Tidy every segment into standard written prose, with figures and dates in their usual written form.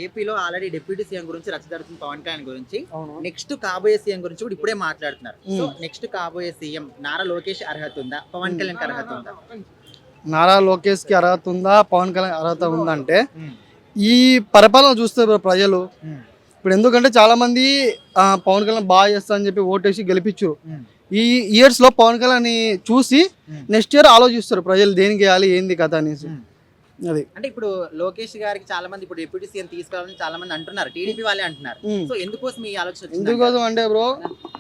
ఏపీలో already deputy CM గురించి రచ్చ జరుగుతుంది పవన్ కళ్యాణ్ గురించి. అవును. నెక్స్ట్ కాబోయే సీఎం గురించి కూడా ఇప్పుడే మాట్లాడుతున్నారు. సో నెక్స్ట్ కాబోయే సీఎం నారా లోకేష్ అర్హత ఉందా, పవన్ కళ్యాణ్ అర్హత ఉందా? నారా లోకేష్ కి అర్హత ఉందా, పవన్ కళ్యాణ్ అర్హత ఉందా అంటే ఈ పరిపాలన చూస్తే ప్రజలు ఇప్పుడు ఎందుకంటే చాలా మంది పవన్ కళ్యాణ్ బాగా చేస్తా అని చెప్పి ఓటేసి గెలిపించారు. ఈ ఇయర్స్ లో పవన్ కళ్యాణ్ చూసి నెక్స్ట్ ఇయర్ ఆలోచిస్తారు ప్రజలు దేనికి వేయాలి ఏంది కథ అనేసి. అది అంటే ఇప్పుడు లోకేష్ గారికి చాలా మంది ఇప్పుడు డిప్యూటీ సీఎం తీసుకురావాలని చాలా మంది అంటున్నారు, టీడీపీ వాళ్ళే అంటున్నారు. సో ఎందుకోసం ఈ ఆలోచన వచ్చింది? ఎందుకోసం అంటే బ్రో,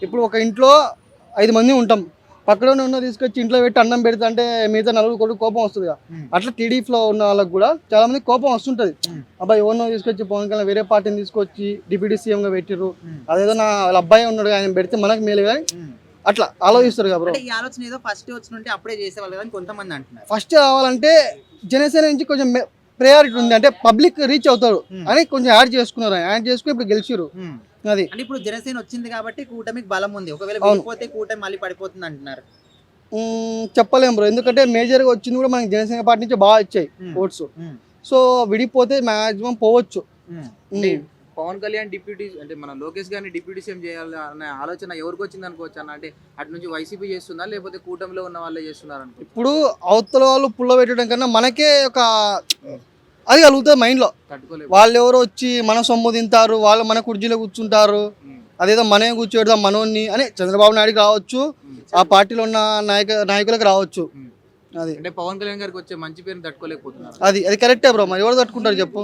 ఇప్పుడు ఒక ఇంట్లో 5 మంది ఉంటాం, పక్కలోనే ఉన్న తీసుకొచ్చి ఇంట్లో పెట్టి అన్నం పెడితే అంటే మిగతా నలుగురు కొడుకు కోపం వస్తుంది. అట్లా టీడీపీలో ఉన్న వాళ్ళకి కూడా చాలా మంది కోపం వస్తుంటది. అబ్బాయి ఎవరినో తీసుకొచ్చి పవన్ కళ్యాణ్ వేరే పార్టీని తీసుకొచ్చి డిప్యూటీ సీఎం గా పెట్టిర్రు, అదేదో నా వాళ్ళ అబ్బాయి ఉన్నాడు ఆయన పెడితే మనకు మేలు కానీ అట్లా ఆలోచిస్తారు కదా బ్రో. ఈ ఆలోచన ఏదో ఫస్ట్ వచ్చినుంటే అప్పుడే చేసేవాళ్ళు కదా కొంతమంది అంటున్నారు. ఫస్ట్ కావాలంటే జనసేన నుంచి కొంచెం ప్రయారిటీ ఉంది అంటే పబ్లిక్ రీచ్ అవుతాడు అని కొంచెం యాడ్ చేసుకున్నారు, యాడ్ చేసుకుని ఇప్పుడు గెలిచిరు. అది అంటే ఇప్పుడు జనసేన వచ్చింది కాబట్టి కూటమికి బలం ఉంది, ఒకవేళ వెళ్ళిపోతే కూటమి మళ్ళీ పడిపోతుంది అంటున్నారు. చెప్పలేము బ్రో, ఎందుకంటే మేజర్ గా వచ్చింది కూడా మనకి జనసేన పార్టీ నుంచి బాగా వచ్చాయి ఓట్స్. సో విడిపోతే మాక్సిమం పోవచ్చు. పవన్ కళ్యాణ్ డిప్యూటీ అంటే మన లోకేష్ గారిని డిప్యూటీ సీఎం చేయాలి అనే ఆలోచన ఎవరికి వచ్చింది అనుకోవచ్చు అన్న? అంటే అటు నుంచి వైసీపీ చేస్తుందా లేకపోతే కూటమిలో ఉన్న వాళ్ళే చేస్తున్నారు అనుకో? ఇప్పుడు అవతల వాళ్ళు పుల్ల పెట్టడం కన్నా మనకే ఒక అది కలుగుతుంది మైండ్ లో. వాళ్ళు ఎవరో వచ్చి మన సొమ్ము తింటారు, వాళ్ళు మన కుర్చీలో కూర్చుంటారు, అదేదో మనమే కూర్చోడదాం మనోన్ని అని చంద్రబాబు నాయుడుకి రావచ్చు, ఆ పార్టీలో ఉన్న నాయకులకు రావచ్చు. అది అంటే పవన్ కళ్యాణ్ గారికి వచ్చే మంచి పేరుని తట్టుకోలేకపోతున్నారు. అది కరెక్టే బ్రో. మరి ఎవరు తట్టుకుంటారు చెప్పు?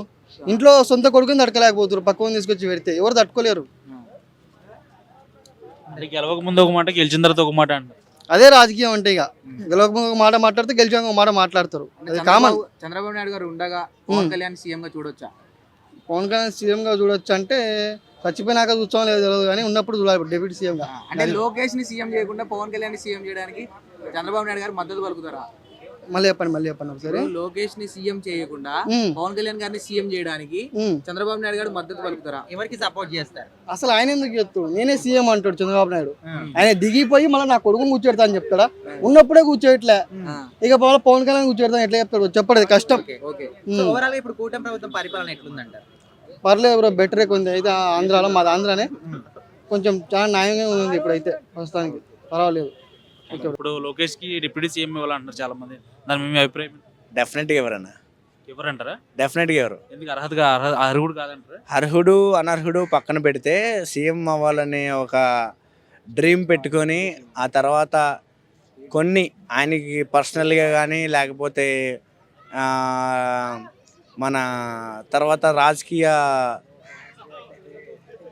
ఇంట్లో సొంత కొడుకుని తట్టుకోలేకపోతారు, పక్కన తీసుకొచ్చి పెడితే ఎవరు తట్టుకోలేరు. గెలవక ముందు ఒక మాట, గెలిచిన తర్వాత ఒక మాట అంటారు. అదే రాజకీయం అంటే ఇక గెలవక ముందు ఒక మాట మాట్లాడితే గెలిచాక ఒక మాట మాట్లాడతారు. అది కామన్. చంద్రబాబు నాయుడు గారు ఉండగా పవన్ కళ్యాణ్ సీఎం గా చూడొచ్చా? పవన్ కళ్యాణ్ సీఎం గా చూడొచ్చు అంటే చచ్చిపోయినాక చూస్తాం లేదు తెలియదు కానీ ఉన్నప్పుడు చూడాలి డిప్యూటీ సీఎం గా. అంటే లోకేష్ ని సీఎం చేయకుండా పవన్ కళ్యాణ్ సీఎం చేయడానికి చంద్రబాబు నాయుడు గారు మద్దతు పలుకుతారా? మళ్ళీ చెప్పండి ఒకసారి. లోకేష్ ని సీఎం చేయకుండా పవన్ కళ్యాణ్ గారిని సీఎం చేయడానికి చంద్రబాబు నాయుడు గారు మద్దతు పలుకుతారా? ఎవరికి సపోర్ట్ చేస్తారు? అసలు ఆయన ఎందుకు చెప్తాడు నేనే సీఎం అంటాడు చంద్రబాబు నాయుడు. ఆయన దిగిపోయి మళ్ళీ నా కొడుకుని కూర్చోడతా అని చెప్తాడా? ఉన్నప్పుడే కూర్చోయట్లే, ఇక పవన్ కళ్యాణ్ కూర్చోడతా ఎట్లా చెప్తాడు? చెప్పడు, కష్టం. ఓవరాల్ ఇప్పుడు కూటమి ప్రభుత్వం పరిపాలన ఎట్లుందంటారు? పర్లేదు బ్రో, బెటరే కొంచెం. అయితే ఆంధ్రాలో మాది ఆంధ్రానే, కొంచెం చాలా న్యాయంగా ఉంది ఇప్పుడైతే ప్రస్తుతానికి, పర్వాలేదు. ఇప్పుడు లోకేష్ కి డిప్యూటీ సీఎం ఇవ్వాలంటారు చాలా మంది, దాని మీ అభిప్రాయం? డెఫినెట్గా ఎవరన్నా ఎవరంటారా? డెఫినెట్గా ఎవరు ఎందుకు అర్హుడు కాదంటారా? అర్హుడు అనర్హుడు పక్కన పెడితే సీఎం అవ్వాలనే ఒక డ్రీమ్ పెట్టుకొని ఆ తర్వాత కొన్ని ఆయనకి పర్సనల్గా కానీ లేకపోతే మన తర్వాత రాజకీయ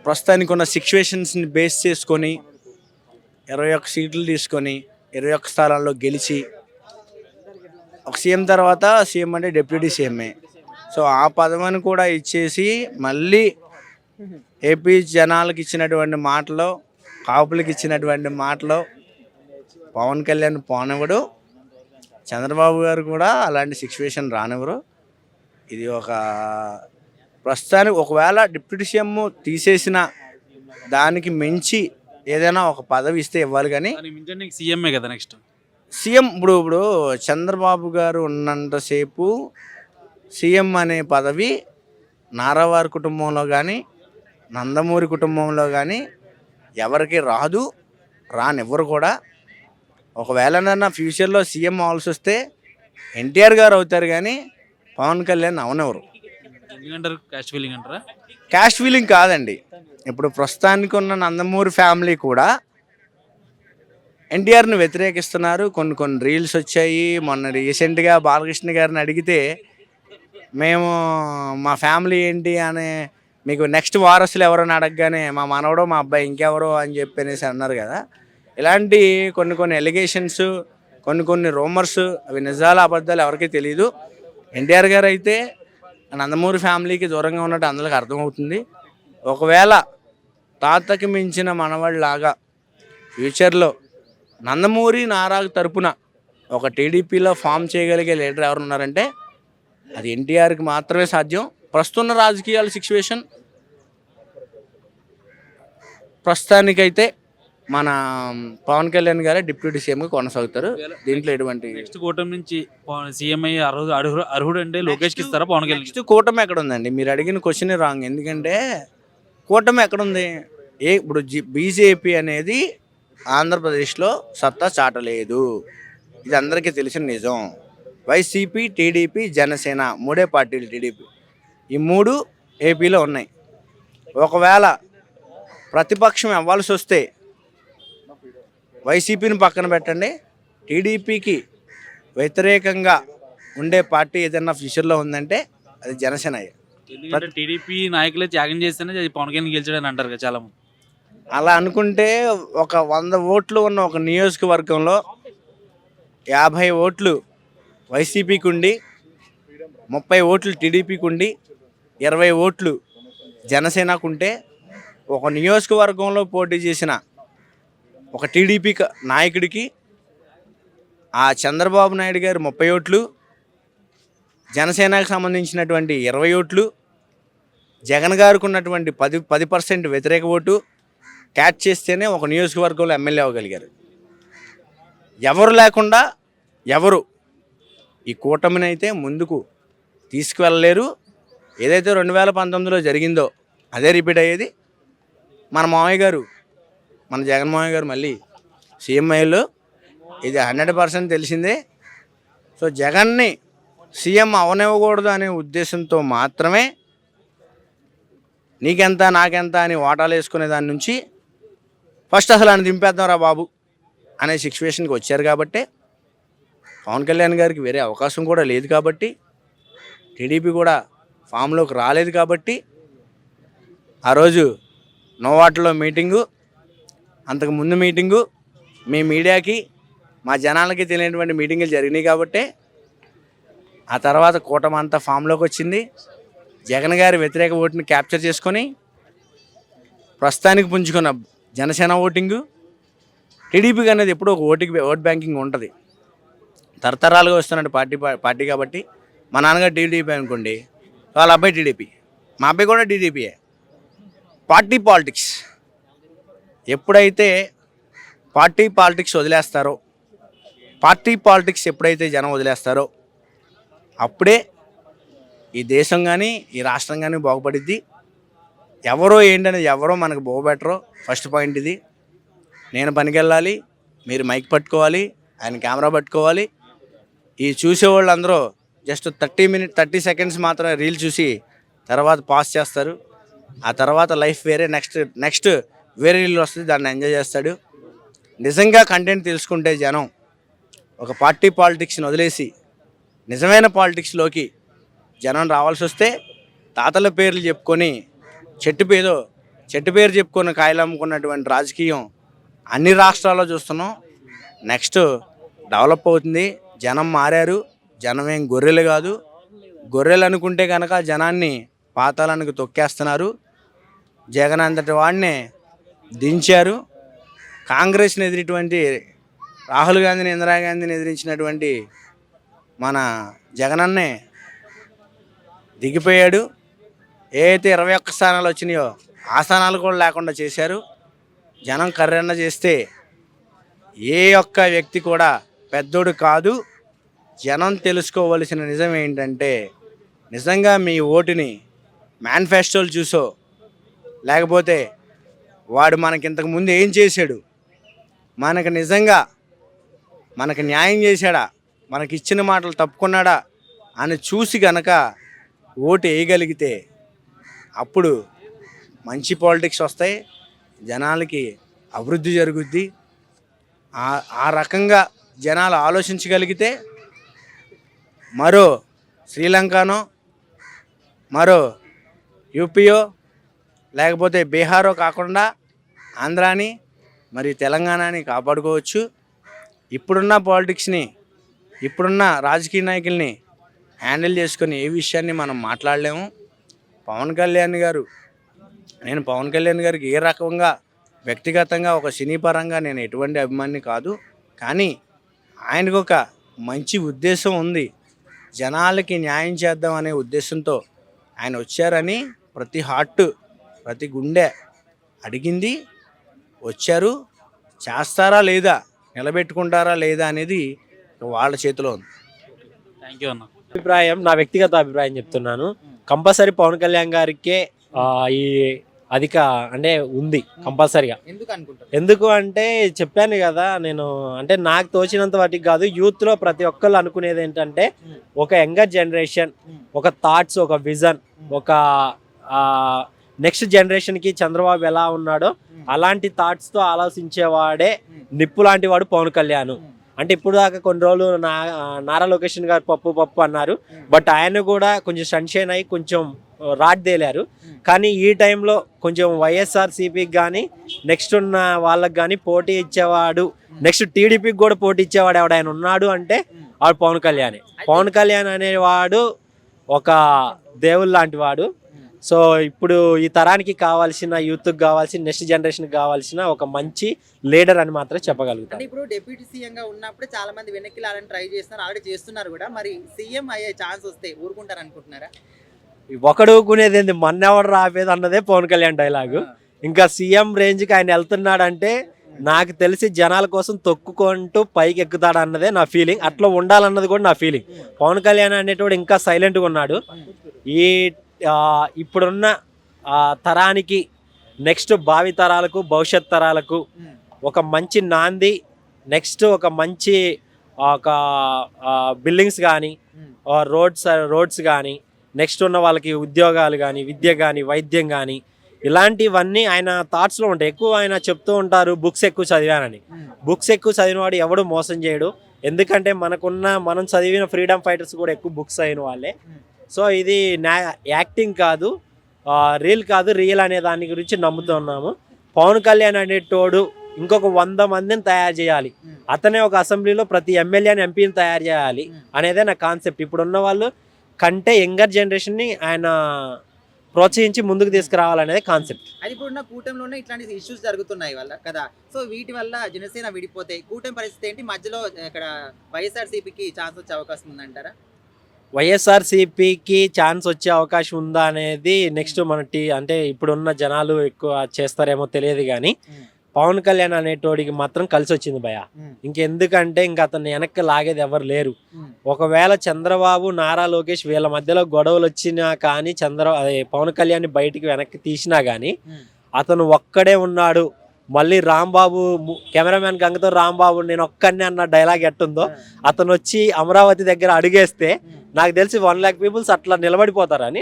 ప్రస్తుతానికి ఉన్న సిచ్యువేషన్స్ని బేస్ చేసుకొని 21 సీట్లు తీసుకొని 21 స్థానాల్లో గెలిచి ఒక సీఎం తర్వాత సీఎం అంటే డిప్యూటీ సీఎంఏ. సో ఆ పదవిని కూడా ఇచ్చేసి మళ్ళీ ఏపీ జనాలకు ఇచ్చినటువంటి మాటలో, కాపులకు ఇచ్చినటువంటి మాటలో పవన్ కళ్యాణ్ పోనివ్వడు, చంద్రబాబు గారు కూడా అలాంటి సిచ్యువేషన్ రానివ్వరు. ఇది ఒక ప్రస్తుతానికి ఒకవేళ డిప్యూటీ సీఎం తీసేసిన దానికి మించి ఏదైనా ఒక పదవి ఇస్తే ఇవ్వాలి కానీ సీఎంఏ కదా నెక్స్ట్ సీఎం. ఇప్పుడు చంద్రబాబు గారు ఉన్నంతసేపు సీఎం అనే పదవి నారావారి కుటుంబంలో కానీ నందమూరి కుటుంబంలో కానీ ఎవరికి రాదు, రానివ్వరు కూడా. ఒకవేళ నా ఫ్యూచర్లో సీఎం అవ్వాల్సి వస్తే ఎన్టీఆర్ గారు అవుతారు కానీ పవన్ కళ్యాణ్ అవనెవరు. క్యాస్ట్ ఫీలింగ్ కాదండి. ఇప్పుడు ప్రస్తుతానికి ఉన్న నందమూరి ఫ్యామిలీ కూడా ఎన్టీఆర్ని వ్యతిరేకిస్తున్నారు. కొన్ని రీల్స్ వచ్చాయి. మొన్న రీసెంట్గా బాలకృష్ణ గారిని అడిగితే మేము మా ఫ్యామిలీ ఏంటి అని మీకు నెక్స్ట్ వారసులు ఎవరైనా అడగగానే మా మనవడో మా అబ్బాయి ఇంకెవరో అని చెప్పనేసి అన్నారు కదా. ఇలాంటి కొన్ని ఎలిగేషన్స్, కొన్ని రూమర్స్, అవి నిజాలు అబద్ధాలు ఎవరికీ తెలియదు. ఎన్టీఆర్ గారు అయితే నందమూరి ఫ్యామిలీకి దూరంగా ఉన్నట్టు అందరికి అర్థమవుతుంది. ఒకవేళ తాతకి మించిన మనవాళ్ళలాగా ఫ్యూచర్లో నందమూరి నారాకు తరపున ఒక టీడీపీలో ఫామ్ చేయగలిగే లీడర్ ఎవరు ఉన్నారంటే అది ఎన్టీఆర్కి మాత్రమే సాధ్యం. ప్రస్తుత రాజకీయాల సిచ్యువేషన్ ప్రస్తుతానికైతే మన పవన్ కళ్యాణ్ గారే డిప్యూటీ సీఎంగా కొనసాగుతారు. దీంట్లో ఎటువంటి నెక్స్ట్ కూటమి నుంచి సీఎం అయ్యి అర్హుడు అంటే లోకేష్కి ఇస్తారా పవన్ కళ్యాణ్? నెక్స్ట్ కూటమి ఎక్కడ ఉందండి? మీరు అడిగిన క్వశ్చన్ రాంగ్. ఎందుకంటే కూటమి ఎక్కడుంది? ఇప్పుడు బీజేపీ అనేది ఆంధ్రప్రదేశ్లో సత్తా చాటలేదు, ఇది అందరికీ తెలిసిన నిజం. వైసీపీ, టీడీపీ, జనసేన మూడే పార్టీలు. టీడీపీ ఈ మూడు ఏపీలో ఉన్నాయి. ఒకవేళ ప్రతిపక్షం అవ్వాల్సి వస్తే వైసీపీని పక్కన పెట్టండి, టీడీపీకి వ్యతిరేకంగా ఉండే పార్టీ ఏదైనా ఫ్యూచర్లో ఉందంటే అది జనసేన. ఎందుకంటే టీడీపీ నాయకులే త్యాగం చేస్తేనే పవన్ కళ్యాణ్ గెలిచాడని అంటారు కదా చాలా మంది. అలా అనుకుంటే ఒక 100 ఓట్లు ఉన్న ఒక నియోజకవర్గంలో 50 ఓట్లు వైసీపీకి ఉండి, 30 ఓట్లు టీడీపీకి ఉండి, 20 ఓట్లు జనసేనకు ఉంటే, ఒక నియోజకవర్గంలో పోటీ చేసిన ఒక టీడీపీ నాయకుడికి ఆ చంద్రబాబు నాయుడు గారు 30 ఓట్లు, జనసేనకు సంబంధించినటువంటి 20 ఓట్లు, జగన్ గారికి ఉన్నటువంటి 10% వ్యతిరేక ఓటు క్యాచ్ చేస్తేనే ఒక నియోజకవర్గంలో ఎమ్మెల్యే అవ్వగలిగారు. ఎవరు లేకుండా ఎవరు ఈ కూటమిని అయితే ముందుకు తీసుకువెళ్ళలేరు. ఏదైతే 2019లో జరిగిందో అదే రిపీట్ అయ్యేది. మన మామయ్య గారు, మన జగన్మోహన్ గారు మళ్ళీ సీఎం అయ్యేలో ఇది 100% తెలిసిందే. సో జగన్ని సీఎం అవనివ్వకూడదు అనే ఉద్దేశంతో మాత్రమే నీకెంత నాకెంత అని వాటాలు వేసుకునే దాని నుంచి ఫస్ట్ అసలు ఆయన దింపేద్దాం రా బాబు అనే సిచ్యువేషన్కి వచ్చారు. కాబట్టి పవన్ కళ్యాణ్ గారికి వేరే అవకాశం కూడా లేదు. కాబట్టి టీడీపీ కూడా ఫామ్లోకి రాలేదు. కాబట్టి ఆ రోజు నోవాటలో మీటింగు, అంతకుముందు మీటింగు, మీ మీడియాకి మా జనాలకి తెలియనటువంటి మీటింగులు జరిగినాయి. కాబట్టి ఆ తర్వాత కూటమి అంతా ఫామ్లోకి వచ్చింది. జగన్ గారి వ్యతిరేక ఓటుని క్యాప్చర్ చేసుకొని ప్రస్తుతానికి పుంజుకున్న జనసేన ఓటింగు, టీడీపీకి అనేది ఎప్పుడూ ఒక ఓట్ బ్యాంకింగ్ ఉంటుంది. తరతరాలుగా వస్తున్న పార్టీ కాబట్టి మా నాన్నగారు టీడీపీ అనుకోండి, వాళ్ళ అబ్బాయి టీడీపీ, మా అబ్బాయి కూడా టీడీపీయే. పార్టీ పాలిటిక్స్ ఎప్పుడైతే పార్టీ పాలిటిక్స్ వదిలేస్తారో, పార్టీ పాలిటిక్స్ ఎప్పుడైతే జనం వదిలేస్తారో అప్పుడే ఈ దేశం కానీ ఈ రాష్ట్రం కానీ బాగుపడిద్ది. ఎవరో ఏంటనేది ఎవరో మనకు బాగుపెట్టరో. ఫస్ట్ పాయింట్ ఇది. నేను పనికి వెళ్ళాలి, మీరు మైక్ పట్టుకోవాలి, ఆయన కెమెరా పట్టుకోవాలి. ఈ చూసేవాళ్ళు అందరూ జస్ట్ 30 సెకండ్స్ మాత్రమే రీల్ చూసి తర్వాత పాస్ చేస్తారు. ఆ తర్వాత లైఫ్ వేరే, నెక్స్ట్ వేరే రీల్ వస్తుంది, దాన్ని ఎంజాయ్ చేస్తాడు. నిజంగా కంటెంట్ తెలుసుకుంటే జనం ఒక పార్టీ పాలిటిక్స్ని వదిలేసి నిజమైన పాలిటిక్స్లోకి జనం రావాల్సి వస్తే తాతల పేర్లు చెప్పుకొని చెట్టు పేరు చెప్పుకొని కాయలు అమ్ముకున్నటువంటి రాజకీయం అన్ని రాష్ట్రాల్లో చూస్తున్నాం. నెక్స్ట్ డెవలప్ అవుతుంది. జనం మారారు. జనం ఏం గొర్రెలు కాదు. గొర్రెలు అనుకుంటే కనుక జనాన్ని పాతాళానికి తొక్కేస్తున్నారు. జగన్ అంతటి వాడినే దించారు. కాంగ్రెస్ని ఎదిరినటువంటి రాహుల్ గాంధీని, ఇందిరాగాంధీని ఎదిరించినటువంటి మన జగనన్నే దిగిపోయాడు. ఏదైతే 21 స్థానాలు వచ్చినాయో ఆ స్థానాలు కూడా లేకుండా చేశారు. జనం కర్రన్న చేస్తే ఏ ఒక్క వ్యక్తి కూడా పెద్దోడు కాదు. జనం తెలుసుకోవలసిన నిజం ఏంటంటే, నిజంగా మీ ఓటుని మేనిఫెస్టోలు చూసో, లేకపోతే వాడు మనకి ఇంతకుముందు ఏం చేశాడు, మనకు నిజంగా మనకు న్యాయం చేశాడా, మనకి ఇచ్చిన మాటలు తప్పుకున్నాడా అని చూసి కనుక ఓటు వేయగలిగితే అప్పుడు మంచి పాలిటిక్స్ వస్తాయి, జనాలకి అభివృద్ధి జరుగుద్ది. ఆ రకంగా జనాలు ఆలోచించగలిగితే మరో శ్రీలంకనో, మరో యూపీయో, లేకపోతే బీహారో కాకుండా ఆంధ్రాని మరి తెలంగాణని కాపాడుకోవచ్చు. ఇప్పుడున్న పాలిటిక్స్ని, ఇప్పుడున్న రాజకీయ నాయకుల్ని హ్యాండిల్ చేసుకొని ఏ విషయాన్ని మనం మాట్లాడలేము. పవన్ కళ్యాణ్ గారు, నేను పవన్ కళ్యాణ్ గారికి ఏ రకంగా వ్యక్తిగతంగా ఒక సినీ పరంగా నేను ఎటువంటి అభిమాని కాదు. కానీ ఆయనకు ఒక మంచి ఉద్దేశం ఉంది. జనాలకి న్యాయం చేద్దాం అనే ఉద్దేశంతో ఆయన వచ్చారని ప్రతి హార్ట్, ప్రతి గుండె అడిగింది. వచ్చారు, చేస్తారా లేదా, నిలబెట్టుకుంటారా లేదా అనేది వాళ్ళ చేతిలో ఉంది. థ్యాంక్ యూ అన్న. అభిప్రాయం, నా వ్యక్తిగత అభిప్రాయం చెప్తున్నాను. కంపల్సరీ పవన్ కళ్యాణ్ గారికే ఈ అధిక అంటే ఉంది కంపల్సరీగా. ఎందుకు అనుకుంటారు? ఎందుకు అంటే చెప్పాను కదా నేను, అంటే నాకు తోచినంత వాటికి కాదు, యూత్లో ప్రతి ఒక్కళ్ళు అనుకునేది ఏంటంటే ఒక యంగర్ జనరేషన్, ఒక థాట్స్, ఒక విజన్, ఒక నెక్స్ట్ జనరేషన్కి చంద్రబాబు ఎలా ఉన్నాడో అలాంటి థాట్స్తో ఆలోచించేవాడే నిప్పు లాంటి వాడు పవన్ కళ్యాణ్. అంటే ఇప్పుడు దాకా కొన్ని రోజులు నారా లోకేష్ గారు పప్పు అన్నారు, బట్ ఆయన కూడా కొంచెం సన్షైన్ అయ్యి కొంచెం రాడ్దేలారు. కానీ ఈ టైంలో కొంచెం వైఎస్ఆర్సీపీకి కానీ నెక్స్ట్ ఉన్న వాళ్ళకి కానీ పోటీ ఇచ్చేవాడు, నెక్స్ట్ టీడీపీకి కూడా పోటీ ఇచ్చేవాడు ఎవడైనా ఉన్నాడు అంటే వాడు పవన్ కళ్యాణ్. పవన్ కళ్యాణ్ అనేవాడు ఒక దేవుడు లాంటి వాడు. సో ఇప్పుడు ఈ తరానికి కావాల్సిన, యూత్కి కావాల్సిన, నెక్స్ట్ జనరేషన్కి కావాల్సిన ఒక మంచి లీడర్ అని మాత్రం చెప్పగలుగుతాను. అంటే ఇప్పుడు డిప్యూటీ సీఎం గా ఉన్నప్పుడు చాలా మంది వెనక్కి లాలని ట్రై చేస్తున్నారు, ఆల్రెడీ చేస్తున్నారు కూడా. మరి సీఎం అయ్యే ఛాన్స్ వస్తే ఊరుకుంటారు అనుకుంటున్నారా? ఒకడు ఊకునేది ఏంది, మన్నెవడు రాపేది అన్నదే పవన్ కళ్యాణ్ డైలాగు. ఇంకా సీఎం రేంజ్కి ఆయన వెళ్తున్నాడంటే నాకు తెలిసి జనాల కోసం తొక్కుకుంటూ పైకి ఎక్కుతాడు అన్నదే నా ఫీలింగ్. అట్లా ఉండాలన్నది కూడా నా ఫీలింగ్. పవన్ కళ్యాణ్ అనేటోడు ఇంకా సైలెంట్గా ఉన్నాడు. ఈ ఇప్పుడున్న తరానికి, నెక్స్ట్ భావి తరాలకు, భవిష్యత్ తరాలకు ఒక మంచి నాంది, నెక్స్ట్ ఒక మంచి ఒక బిల్డింగ్స్ కానీ, రోడ్స్ కానీ, నెక్స్ట్ ఉన్న వాళ్ళకి ఉద్యోగాలు కానీ, విద్య కానీ, వైద్యం కానీ, ఇలాంటివన్నీ ఆయన థాట్స్లో ఉంటాయి. ఎక్కువ ఆయన చెప్తూ ఉంటారు బుక్స్ ఎక్కువ చదివానని. బుక్స్ ఎక్కువ చదివినవాడు ఎవడు మోసం చేయడు. ఎందుకంటే మనం చదివిన ఫ్రీడమ్ ఫైటర్స్ కూడా ఎక్కువ బుక్స్ అయిన వాళ్ళే. సో ఇది యాక్టింగ్ కాదు, రియల్ అనే దాని గురించి నమ్ముతున్నాము. పవన్ కళ్యాణ్ అనేటోడు ఇంకొక 100 మందిని తయారు చేయాలి, అతనే ఒక అసెంబ్లీలో ప్రతి ఎమ్మెల్యేని, ఎంపీని తయారు చేయాలి అనేదే నా కాన్సెప్ట్. ఇప్పుడున్న వాళ్ళు కంటే యంగర్ జనరేషన్ని ఆయన ప్రోత్సహించి ముందుకు తీసుకురావాలనేది కాన్సెప్ట్. అది ఇప్పుడున్న కూటమిలోనే ఇట్లాంటి ఇష్యూస్ జరుగుతున్నాయి వల్ల కదా. సో వీటి వల్ల జనసేన విడిపోతే కూటమి పరిస్థితి ఏంటి? మధ్యలో ఇక్కడ వైఎస్ఆర్సీపీకి ఛాన్స్ వచ్చే అవకాశం ఉందంటారా? వైఎస్ఆర్సీపీకి ఛాన్స్ వచ్చే అవకాశం ఉందా అనేది నెక్స్ట్ మన అంటే ఇప్పుడున్న జనాలు ఎక్కువ చేస్తారేమో తెలియదు, కానీ పవన్ కళ్యాణ్ అనేటోడికి మాత్రం కలిసి వచ్చింది భయ. ఇంకెందుకంటే ఇంకా అతన్ని వెనక్కి లాగేది ఎవరు లేరు. ఒకవేళ చంద్రబాబు, నారా లోకేష్ వీళ్ళ మధ్యలో గొడవలు వచ్చినా కానీ పవన్ కళ్యాణ్ బయటికి వెనక్కి తీసినా కానీ అతను ఒక్కడే ఉన్నాడు. మళ్ళీ రాంబాబు, కెమెరామ్యాన్ గంగతో రాంబాబు నేను ఒక్కడినే అన్న డైలాగ్ ఎట్టుందో, అతను వచ్చి అమరావతి దగ్గర అడుగేస్తే నాకు తెలిసి 1 lakh పీపుల్స్ అట్లా నిలబడిపోతారని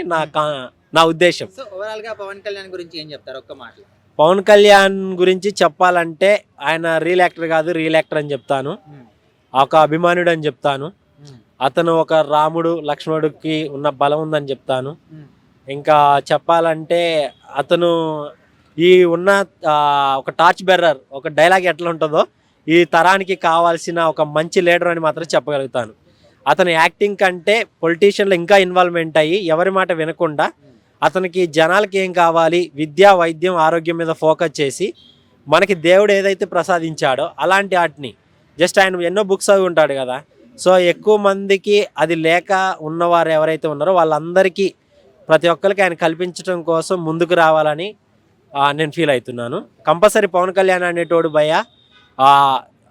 నా ఉద్దేశం. సో ఓవరాల్ గా పవన్ కళ్యాణ్ గురించి ఏం చెప్తారు ఒక్క మాట? పవన్ కళ్యాణ్ గురించి చెప్పాలంటే ఆయన రియల్ యాక్టర్ కాదు, రియల్ యాక్టర్ అని చెప్తాను. ఒక అభిమానుడు అని చెప్తాను. అతను ఒక రాముడు, లక్ష్మణుడికి ఉన్న బలం ఉందని చెప్తాను. ఇంకా చెప్పాలంటే అతను ఈ ఉన్న ఒక టార్చ్ బెర్రర్, ఒక డైలాగ్ ఎట్లా ఉంటుందో ఈ తరానికి కావాల్సిన ఒక మంచి లీడర్ అని మాత్రం చెప్పగలుగుతాను. అతను యాక్టింగ్ కంటే పొలిటీషియన్లో ఇంకా ఇన్వాల్వ్మెంట్ అయ్యి ఎవరి మాట వినకుండా అతనికి జనాలకి ఏం కావాలి, విద్య, వైద్యం, ఆరోగ్యం మీద ఫోకస్ చేసి మనకి దేవుడు ఏదైతే ప్రసాదించాడో అలాంటి వాటిని జస్ట్ ఆయన ఎన్నో బుక్స్ అవి ఉంటాడు కదా. సో ఎక్కువ మందికి అది లేక ఉన్నవారు ఎవరైతే ఉన్నారో వాళ్ళందరికీ ప్రతి ఒక్కరికి ఆయన కల్పించడం కోసం ముందుకు రావాలని నేను ఫీల్ అవుతున్నాను. కంపల్సరీ పవన్ కళ్యాణ్ అనేటోడు భయ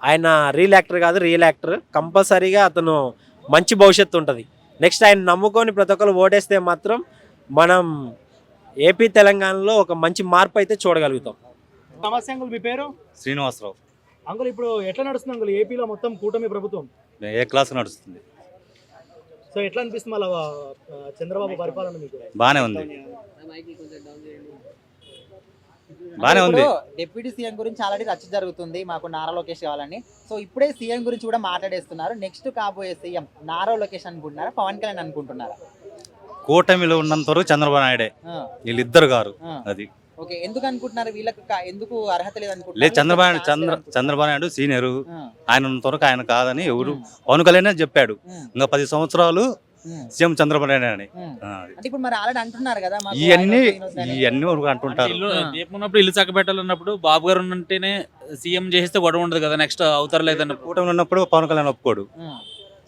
ఆయన రియల్ యాక్టర్ కాదు, రియల్ యాక్టర్. కంపల్సరీగా అతను మంచి భవిష్యత్తు ఉంటుంది. నెక్స్ట్ ఆయన నమ్ముకొని ప్రతి ఒక్కరు ఓటేస్తే మాత్రం మనం ఏపీ తెలంగాణలో ఒక మంచి మార్పు అయితే చూడగలుగుతాం. నమస్తే అంకుల్, మీ పేరు? శ్రీనివాసరావు. అంకుల్, ఇప్పుడు ఎట్లా నడుస్తుంది అంకుల్ ఏపీలో మొత్తం కూటమి ప్రభుత్వం? ఏ క్లాస్ నడుస్తుంది? సో ఎట్లా అనిపిస్తుంది అలా చంద్రబాబు పరిపాలన మీకు? బానే ఉంది, బానే ఉంది. డిప్యూటీ సీఎం గురించి ఆల్రెడీ రచ్చ జరుగుతుంది, మాకు నారా లోకేష్ కావాలని. సో ఇప్పుడే సీఎం గురించి కూడా మాట్లాడేస్తున్నారు. నెక్స్ట్ కాబోయే సీఎం నారా లోకేష్ అనుకుంటున్నారా, పవన్ కళ్యాణ్ అనుకుంటున్నారా? కూటమిలో ఉన్నంత వరకు చంద్రబాబు నాయుడే, వీళ్ళిద్దరు గారు. అది ఓకే, ఎందుకు అనుకుంటున్నారు? వీళ్ళకి ఎందుకు అర్హత లేదు అనుకుంటున్నారు? లేదు, చంద్రబాబు నాయుడు సీనియర్, ఆయన ఉన్నంత వరకు ఆయన కాదని ఎవరు పవన్ కళ్యాణ్ చెప్పాడు. ఇంకా 10 సంవత్సరాలు సీఎం చంద్రబాబు నాయుడు అని. అంటే ఇప్పుడు మరి ఆల్రెడీ అంటున్నారు కదా, ఇవన్నీ అంటుంటారు. ఇల్లు చక్కబెట్టాలన్నప్పుడు బాబు గారు ఉంటేనే సీఎం చేస్తే గొడవ ఉండదు కదా, నెక్స్ట్ అవుతారు లేదన్న. కూటమిలో ఉన్నప్పుడు పవన్ కళ్యాణ్ ఒప్పుకోడు,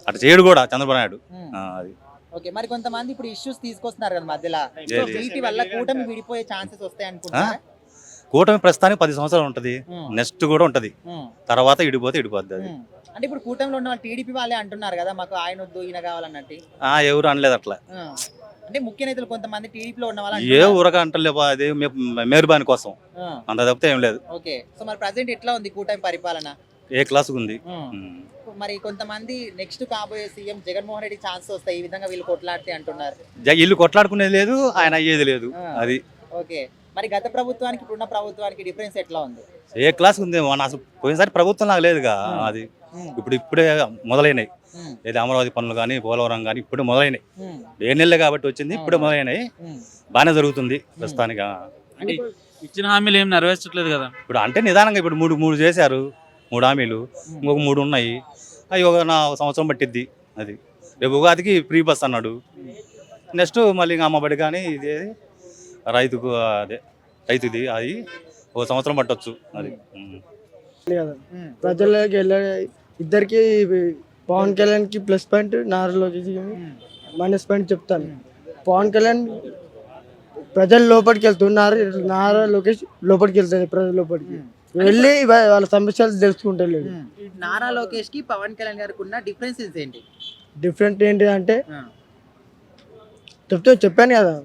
అటు చేయడు కూడా చంద్రబాబు నాయుడు. అది ఓకే, మరి కొంతమంది ఇప్పుడు ఇష్యూస్ తీసుకొస్తున్నారు కదా మధ్యలో, వీటి వల్ల కూటమి విడిపోయే ఛాన్సెస్ వస్తాయి అనుకుంటున్నారా? కూటమి ప్రస్తుతానికి 10 సంవత్సరాలు ఉంటది, ఉమ్, నెక్స్ట్ కూడా ఉంటది, ఉమ్, తర్వాత ఇడిపోద్ది అది. ఉమ్. అంటే ఇప్పుడు కూటమిలో ఉన్న వాళ్ళు టీడీపీ వాళ్ళే అంటున్నారు కదా, మాకు ఆయన వద్దు ఈయన కావాలన్నట్టు. ఎవరు అనలేదు అట్లా, ఉమ్. అంటే ముఖ్య నేతలు కొంతమంది టీడీపీలో ఉన్న వాళ్ళు ఏ అంటున్నారు. ఊరగా అంటలేవు, అది మేరుబాని కోసం, ఉమ్, అంత తప్పితే ఏం లేదు. ఓకే. సో మరి ప్రజెంట్ ఎట్లా ఉంది కూటమి పరిపాలన? ఏ క్లాస్ ఉంది. ఉమ్. ఉమ్. మరి కొంతమంది నెక్స్ట్ కాబోయే సీఎం జగన్మోహన్ రెడ్డి ఛాన్స్ వస్తాయి, ఈ విధంగా వీళ్ళు కొట్లాడితే అంటున్నారు. ఇల్లు కొట్లాడుకునేది లేదు, ఆయన అయ్యేది లేదు, అది ఓకే. మరి గత ప్రభుత్వానికి ఇప్పుడున్న ప్రభుత్వానికి డిఫరెన్స్ ఎట్లా ఉంది? ఏ క్లాస్ ఉంది. మన అసలు పోయినసారి ప్రభుత్వం నాకు లేదుగా, అది ఇప్పుడే మొదలైనాయి. ఏది అమరావతి పనులు కానీ పోలవరం కానీ ఇప్పుడే మొదలైనాయి, ఏ నెలలే కాబట్టి వచ్చింది, ఇప్పుడే మొదలైనాయి, బాగానే జరుగుతుంది ప్రస్తుతానికి. అంటే ఇచ్చిన హామీలు ఏం నెరవేర్చట్లేదు కదా. ఇప్పుడు అంటే నిదానంగా ఇప్పుడు మూడు చేశారు, 3 హామీలు, ఇంకొక 3 ఉన్నాయి, అవి ఒక సంవత్సరం పట్టిద్ది. అది రేపు ఉగాదికి ఫ్రీ బస్ అన్నాడు, నెక్స్ట్ మళ్ళీ ఇంకా అమ్మబడి కానీ ఇది రైతుకు రైతుది అది ఒక సంవత్సరం పట్టొచ్చు. అది కదా ప్రజల్లోకి వెళ్ళే ఇద్దరికి పవన్ కళ్యాణ్కి plus point, Nara Lokesh minus point చెప్తాను. పవన్ కళ్యాణ్ ప్రజల లోపలికి వెళ్తున్నారు, నారా లోకేష్ లోపలికి వెళ్తారు, ప్రజల లోపలికి వెళ్ళి వాళ్ళ సమస్యలు తెలుసుకుంటారు. నారా లోకేష్ కి పవన్ కళ్యాణ్ గారికి ఉన్న డిఫరెన్సెస్ ఏంటి? డిఫరెంట్ ఏంటి అంటే చెప్పాను కదా,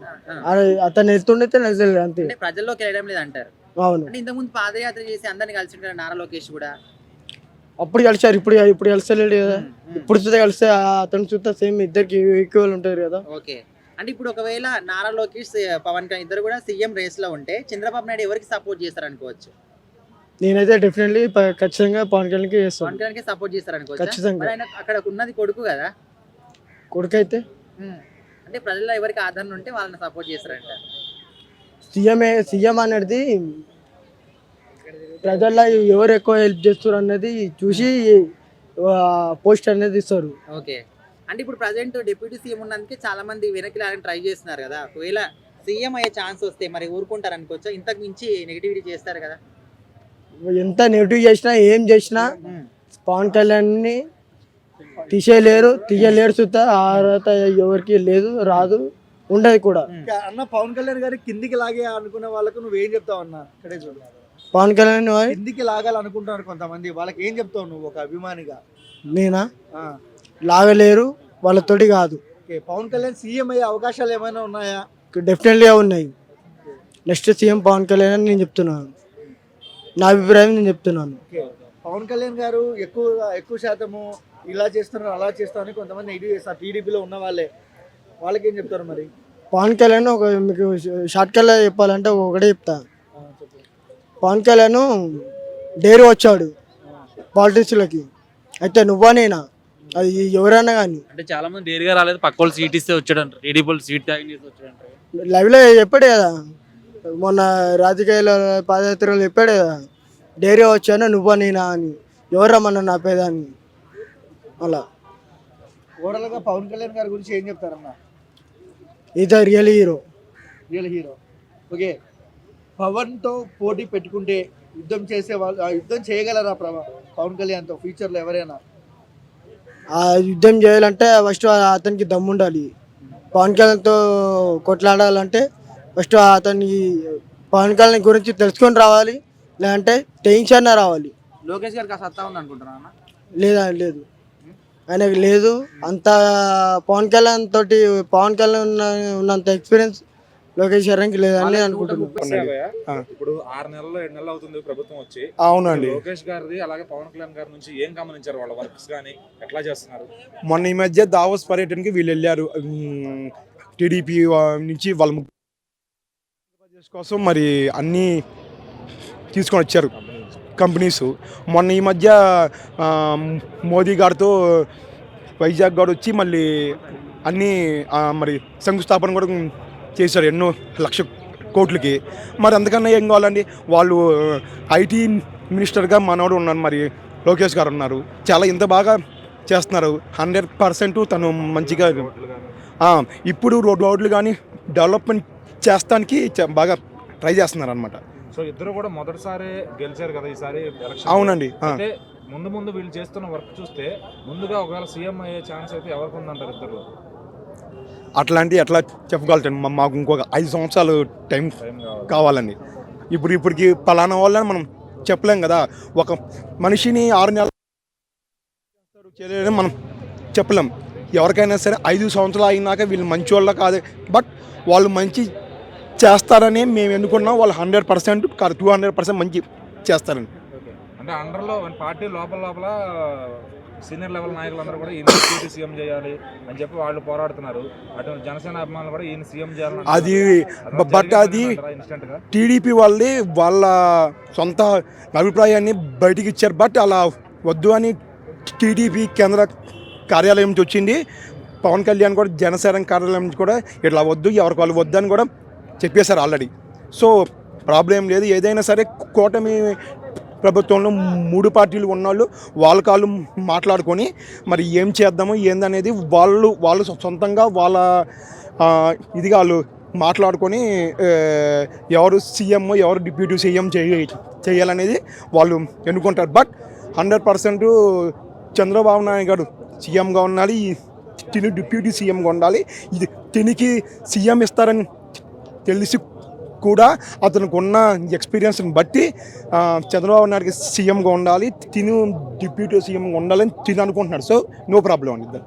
అతను వెళ్తుండే నచ్చలేదు అంతే. అంటే ప్రజల్లోకి వెళ్ళడం లేదు అంటారు. అవును, అంటే ఇంతకుముందు పాదయాత్ర చేసి అందరిని కలిసి ఉంటారు నారా లోకేష్ కూడా. అప్పుడు కలిసారు, ఇప్పుడు కలిసలేడు కదా. ఇప్పుడు చూస్తే కలిస్తే అతను చూస్తే సేమ్ ఇద్దరికి ఈక్వల్ ఉంటారు కదా. ఓకే. అంటే ఇప్పుడు ఒకవేళ నారా లోకేష్ పవన్ కళ్యాణ్ ఇద్దరు కూడా సీఎం రేస్ లో ఉంటే చంద్రబాబు నాయుడు ఎవరికి సపోర్ట్ చేస్తారు అనుకోవచ్చు? నేనైతే డెఫినెట్లీ ఖచ్చితంగా పవన్ కళ్యాణ్కి చేస్తాను. పవన్ కళ్యాణ్ కి సపోర్ట్ చేస్తారు అనుకోవచ్చు. ఖచ్చితంగా. ఆయన అక్కడ ఉన్నది కొడుకు కదా. కొడుకు అయితే అంటే ప్రజల్లో ఎవరికి ఆదరణ ఉంటే వాళ్ళని సపోర్ట్ చేస్తారంట. సీఎం అనేది ప్రజల్లో ఎవరు ఎక్కువ హెల్ప్ చేస్తారు అన్నది చూసి పోస్ట్ అనేది ఇస్తారు. ఓకే. అంటే ఇప్పుడు ప్రజెంట్ డిప్యూటీ సీఎం ఉన్నందుకే చాలా మంది వెనక్కి లాగని ట్రై చేస్తున్నారు కదా. ఒకవేళ సీఎం అయ్యే ఛాన్స్ వస్తే మరి ఊరుకుంటారు అనుకోవచ్చా? ఇంతకు మించి నెగిటివిటీ చేస్తారు కదా. ఎంత నెగిటివ్ చేసినా ఏం చేసినా పవన్ కళ్యాణ్ని తీయలేరు చూస్తా అర్హత ఎవరికి లేదు, రాదు, ఉండదు కూడా. అన్న పవన్ కళ్యాణ్ గారి కిందికి లాగే అనుకునే వాళ్ళకు నువ్వేం చెప్తావు అన్న? ఇక్కడే చూడు, పవన్ కళ్యాణ్ కిందికి లాగాలనుకుంటున్నారు కొంతమంది, వాళ్ళకి ఏం చెప్తావు నువ్వు ఒక అభిమానిగా? నేనా లాగలేరు, వాళ్ళతోటి కాదు. పవన్ కళ్యాణ్ సీఎం అయ్యే అవకాశాలు ఏమైనా ఉన్నాయా? డెఫినెట్లీగా ఉన్నాయి. నెక్స్ట్ సీఎం పవన్ కళ్యాణ్ అని నేను చెప్తున్నాను, నా అభిప్రాయం నేను చెప్తున్నాను. పవన్ కళ్యాణ్ గారు ఎక్కువ శాతము ఇలా చేస్తున్నారు అలా చేస్తారని కొంతమంది నెగిటివ్ చేస్తారు, టీడీపీలో ఉన్న వాళ్ళకి ఏం చెప్తారు మరి? పవన్ కళ్యాణ్ మీకు షార్ట్ కట్లో చెప్పాలంటే ఒకటే చెప్తా. పవన్ కళ్యాణ్ డైరీ వచ్చాడు పాలిటిక్స్లోకి, అయితే నువ్వా నేనా, అది ఎవరైనా కానీ. అంటే చాలా మంది డేరిగా రాలేదు, పక్క వాళ్ళు సీట్ ఇస్తే వచ్చాడు అంటారు, టీడీపీ సీట్ తాగి వచ్చాడు. లైవ్లో చెప్పాడు కదా, మొన్న రాజకీయాల పాదయాత్రలో చెప్పాడు కదా, డైరీ వచ్చాను నువ్వా నేనా అని, ఎవరమ్మన్నా నా పేదాన్ని. అలా ఓవరాల్గా పవన్ కళ్యాణ్ గారి గురించి ఏం చెప్తారన్న? Is the real hero. Okay. పవన్తో పోటీ పెట్టుకుంటే యుద్ధం చేయగలరా పవన్ కళ్యాణ్తో ఫ్యూచర్లో ఎవరైనా? ఆ యుద్ధం చేయాలంటే ఫస్ట్ అతనికి దమ్ము ఉండాలి. పవన్ కళ్యాణ్తో కొట్లాడాలంటే ఫస్ట్ పవన్ కళ్యాణ్ గురించి తెలుసుకొని రావాలి, లేదంటే టెన్షన్ రావాలి. లోకేష్ గారికి ఆ సత్తా ఉంది అనుకుంటున్నా? లేదు, ఆయనకు లేదు అంత. పవన్ కళ్యాణ్ ఉన్నంత ఎక్స్పీరియన్స్ లోకేష్ గారికి లేదని అనుకుంటున్నాను. ఇప్పుడు 6 నెలలు 7 నెలలు అవుతుంది ప్రభుత్వం వచ్చి. అవునండి. లోకేష్ గారిది అలాగే పవన్ కళ్యాణ్ గారి నుంచి ఏం గమనించారు? వాళ్ళ వర్క్స్ కానీ ఎట్లా చేస్తున్నారు? మొన్న ఈ మధ్య దావోస్ పర్యటనకి వీళ్ళు వెళ్ళారు, టీడీపీ నుంచి వాళ్ళ కోసం మరి అన్నీ తీసుకొని వచ్చారు కంపెనీస్. మొన్న ఈ మధ్య మోదీ గారితో వైజాగ్ గారు వచ్చి మళ్ళీ అన్నీ మరి శంకుస్థాపన కూడా చేశారు, ఎన్నో లక్ష కోట్లకి. మరి అందుకన్నా ఏం కావాలండి, వాళ్ళు ఐటీ మినిస్టర్గా మనోడు ఉన్నారు, మరి లోకేష్ గారు ఉన్నారు, చాలా ఇంత బాగా చేస్తున్నారు. 100% తను మంచిగా ఇప్పుడు రోడ్లు కానీ డెవలప్మెంట్ చేస్తానికి బాగా ట్రై చేస్తున్నారు అనమాట. సో ఇద్దరు కూడా మొదటిసారి గెలిచారు కదా ఈసారి ఎలక్షన్. అవునండి. అంటే ముందు వీళ్ళు చేస్తున్న వర్క్ చూస్తే ముందుగా ఒకవేళ సీఎం అయ్యే ఛాన్స్ అయితే ఎవరికి ఉందంటారు ఇద్దరు? అట్లాంటి ఎట్లా చెప్పగలుగుతాను, మాకు ఇంకొక 5 సంవత్సరాలు టైం కావాలండి. ఇప్పటికి పలానా వాళ్ళని మనం చెప్పలేం కదా. ఒక మనిషిని 6 నెలలు చేయలేదని మనం చెప్పలేం. ఎవరికైనా సరే 5 సంవత్సరాలు అయినాక వీళ్ళు మంచి వాళ్ళ కాదు, బట్ వాళ్ళు మంచి చేస్తారని మేము ఎన్నుకున్నాం. వాళ్ళు 100% 200% మంచి చేస్తారని. అంటే అండర్లో పార్టీ లోపల సీనియర్ లెవెల్ నాయకులందరూ కూడా ఈయన డిప్యూటీ సీఎం చేయాలి అని చెప్పి వాళ్ళు పోరాడుతున్నారు. అటువంటి జనసేన అభిమానులు కూడా ఈయన సీఎం చేయాలని అది బట్ అది టీడీపీ వాళ్ళే వాళ్ళ సొంత అభిప్రాయాన్ని బయటికి ఇచ్చారు. బట్ అలా వద్దు అని టీడీపీ కేంద్ర కార్యాలయం నుంచి వచ్చింది. పవన్ కళ్యాణ్ కూడా జనసేన కార్యాలయం నుంచి కూడా ఇట్లా వద్దు, ఎవరికి వాళ్ళు వద్దు అని కూడా చెప్పేశారు ఆల్రెడీ. సో ప్రాబ్లం లేదు. ఏదైనా సరే కూటమి ప్రభుత్వంలో 3 పార్టీలు ఉన్నవాళ్ళు వాళ్ళ కాళ్ళు మాట్లాడుకొని మరి ఏం చేద్దాము ఏందనేది వాళ్ళు సొంతంగా వాళ్ళ ఇదిగా వాళ్ళు మాట్లాడుకొని ఎవరు సీఎం ఎవరు డిప్యూటీ సీఎం చేయాలనేది వాళ్ళు ఎన్నుకుంటారు. బట్ 100% చంద్రబాబు నాయుడు గారు సీఎంగా ఉండాలి, తిని డిప్యూటీ సీఎంగా ఉండాలి. ఇది తినికి సీఎం ఇస్తారని తెలిసి కూడా అతనికి ఉన్న ఎక్స్పీరియన్స్ని బట్టి చంద్రబాబు నాయుడుకి సీఎంగా ఉండాలి, తిను డిప్యూటీ సీఎంగా ఉండాలని తిని అనుకుంటున్నాడు. సో నో ప్రాబ్లం అండి.